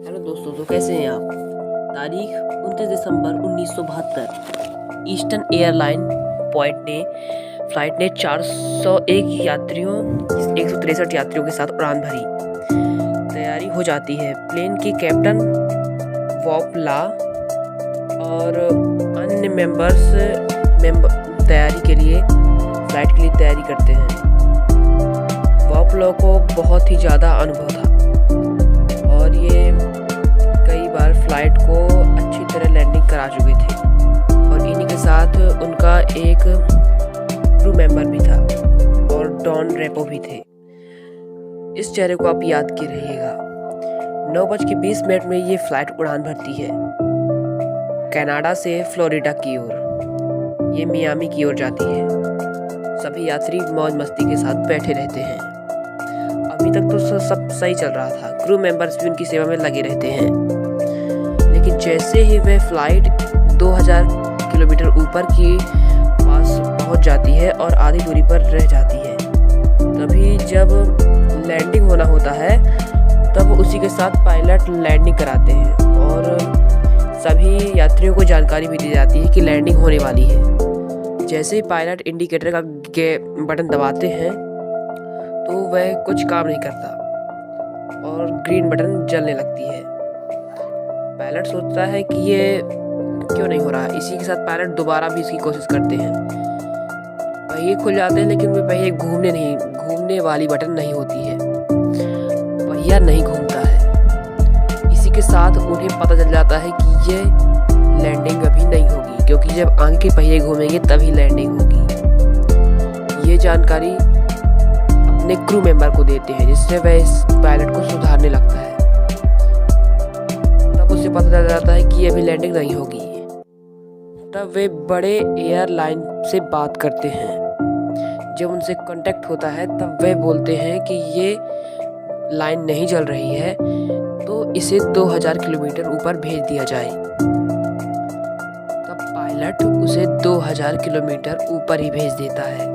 Hello दोस्तों, तो कैसे हैं आप। तारीख 29 दिसंबर 1972 ईस्टर्न एयरलाइन फ्लाइट ने 401 यात्रियों 163 यात्रियों के साथ उड़ान भरी। तैयारी हो जाती है। प्लेन के कैप्टन वॉपला और अन्य तैयारी के लिए फ्लाइट के लिए तैयारी करते हैं। वॉपला को बहुत ही ज़्यादा अनुभव था और ये कई बार फ्लाइट को अच्छी तरह लैंडिंग करा चुके थे और इन्हीं के साथ उनका एक क्रू मेंबर भी था और डॉन रेपो भी थे। इस चेहरे को आप याद के रहिएगा। 9:20 में ये फ्लाइट उड़ान भरती है कनाडा से फ्लोरिडा की ओर। ये मियामी की ओर जाती है। सभी यात्री मौज मस्ती के साथ बैठे रहते हैं। अभी तक तो सब सही चल रहा था। क्रू मेंबर्स भी उनकी सेवा में लगे रहते हैं, लेकिन जैसे ही वह फ्लाइट 2000 किलोमीटर ऊपर की पास पहुंच जाती है और आधी दूरी पर रह जाती है, तभी जब लैंडिंग होना होता है तब उसी के साथ पायलट लैंडिंग कराते हैं और सभी यात्रियों को जानकारी भी दी जाती है कि लैंडिंग होने वाली है। जैसे ही पायलट इंडिकेटर का बटन दबाते हैं तो वह कुछ काम नहीं करता और ग्रीन बटन जलने लगती है। पायलट सोचता है कि ये क्यों नहीं हो रहा। इसी के साथ पायलट दोबारा भी इसकी कोशिश करते हैं। पहिए खुल जाते हैं, लेकिन वे पहिए घूमने वाली बटन नहीं होती है। पहिया नहीं घूमता है। इसी के साथ उन्हें पता चल जाता है कि ये लैंडिंग अभी नहीं होगी, क्योंकि जब आगे के पहिए घूमेंगे तभी लैंडिंग होगी। ये जानकारी अपने क्रू मेंबर को देते हैं, जिससे वह इस पायलट को सुधारने लगता है। तब उसे पता चल जाता है कि ये अभी लैंडिंग नहीं होगी। तब वे बड़े एयरलाइन से बात करते हैं। जब उनसे कांटेक्ट होता है तब वे बोलते हैं कि ये लाइन नहीं चल रही है, तो इसे 2000 किलोमीटर ऊपर भेज दिया जाए। तब पायलट उसे 2000 किलोमीटर ऊपर ही भेज देता है।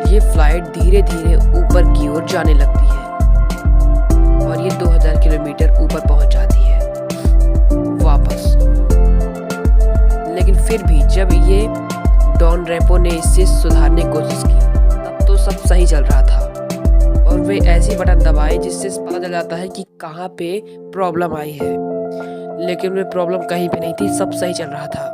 ये फ्लाइट धीरे धीरे ऊपर की ओर जाने लगती है और ये 2000 किलोमीटर ऊपर पहुंच जाती है वापस। लेकिन फिर भी जब ये डॉन रेपो ने इसे सुधारने की कोशिश की, तब तो सब सही चल रहा था और वे ऐसी बटन दबाए जिससे पता चल जाता है कि कहाँ पे प्रॉब्लम आई है। लेकिन वे प्रॉब्लम कहीं पे नहीं थी, सब सही चल रहा था।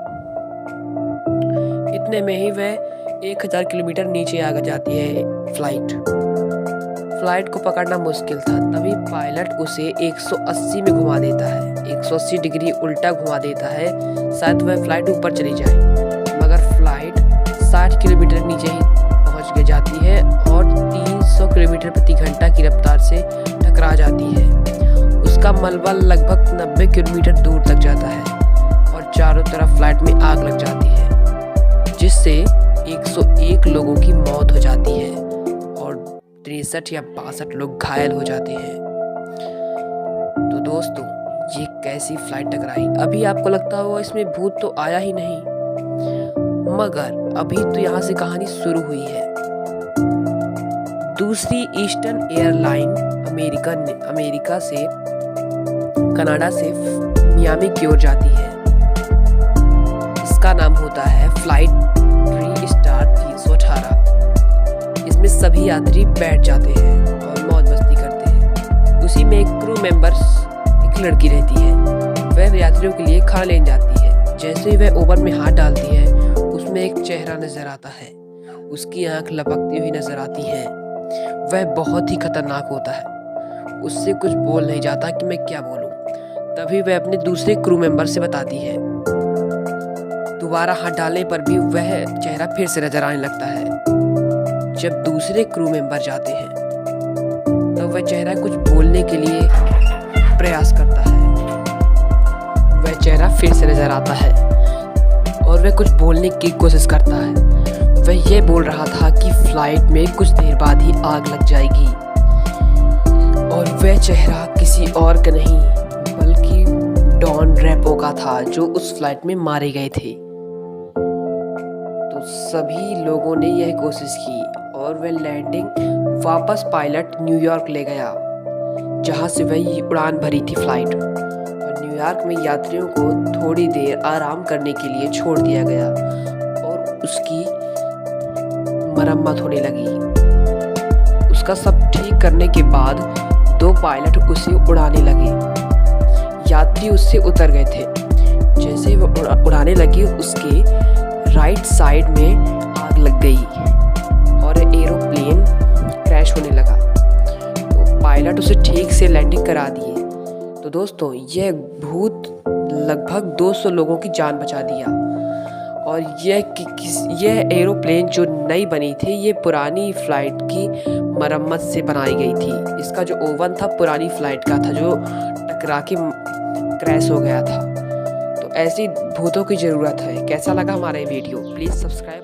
इतने में ही वह 1000 किलोमीटर नीचे आ जाती है फ्लाइट को पकड़ना मुश्किल था। तभी पायलट उसे 180 में घुमा देता है, 180 डिग्री उल्टा घुमा देता है, शायद वह फ्लाइट ऊपर चली जाए। मगर फ्लाइट 60 किलोमीटर नीचे ही पहुंच के जाती है और 300 किलोमीटर प्रति घंटा की रफ्तार से टकरा जाती है। उसका मलबा लगभग 90 किलोमीटर दूर तक जाता है और चारों तरफ फ्लाइट में आग लग जाती है, जिससे 101 लोगों की मौत हो जाती है और 63 या 62 लोग घायल हो जाते हैं। तो दोस्तों, ये कैसी फ्लाइट टकराई। अभी आपको लगता होगा इसमें भूत तो आया ही नहीं, मगर अभी तो यहाँ से कहानी शुरू हुई है। दूसरी ईस्टर्न एयरलाइन अमेरिका से कनाडा से मियामी की ओर जाती है। इसका नाम होता है फ्लाइट स्टार 318। इसमें सभी यात्री बैठ जाते हैं और मौज मस्ती करते हैं। उसी में एक क्रू मेंबर, एक लड़की रहती है। वह यात्रियों के लिए खाना लेने जाती है। जैसे ही वह ओवन में हाथ डालती है, उसमें एक चेहरा नजर आता है। उसकी आंख लपकती हुई नजर आती है। वह बहुत ही खतरनाक होता है। उससे कुछ बोल नहीं जाता कि मैं क्या बोलूं। तभी वह अपने दूसरे क्रू मेंबर से बताती है। दोबारा हाथ डालने पर भी वह चेहरा फिर से नजर आने लगता है। जब दूसरे क्रू मेंबर जाते हैं तो वह चेहरा कुछ बोलने के लिए प्रयास करता है। वह चेहरा फिर से नजर आता है और वह कुछ बोलने की कोशिश करता है। वह यह बोल रहा था कि फ्लाइट में कुछ देर बाद ही आग लग जाएगी और वह चेहरा किसी और का नहीं बल्कि डॉन रेपो का था, जो उस फ्लाइट में मारे गए थे। तो सभी लोगों ने यह कोशिश की और वह लैंडिंग वापस पायलट न्यूयॉर्क ले गया। जहां से वह उड़ान भरी थी फ्लाइट। और न्यूयॉर्क में यात्रियों को थोड़ी देर आराम करने के लिए छोड़ दिया गया और उसकी मरम्मत होने लगी। उसका सब ठीक करने के बाद 2 पायलट उसे उड़ाने लगे। यात्री उससे उतर गए थे। जैसे वो उड़ाने लगे उसके राइट साइड में आग लग गई और एरोप्लेन क्रैश होने लगा। तो पायलट उसे ठीक से लैंडिंग करा दिए। तो दोस्तों, यह भूत लगभग 200 लोगों की जान बचा दिया। और यह एरोप्लेन जो नई बनी थी, ये पुरानी फ्लाइट की मरम्मत से बनाई गई थी। इसका जो ओवन था पुरानी फ्लाइट का था जो टकरा के क्रैश हो गया था। तो ऐसी भूतों की ज़रूरत है। कैसा लगा हमारा ये वीडियो? Please subscribe.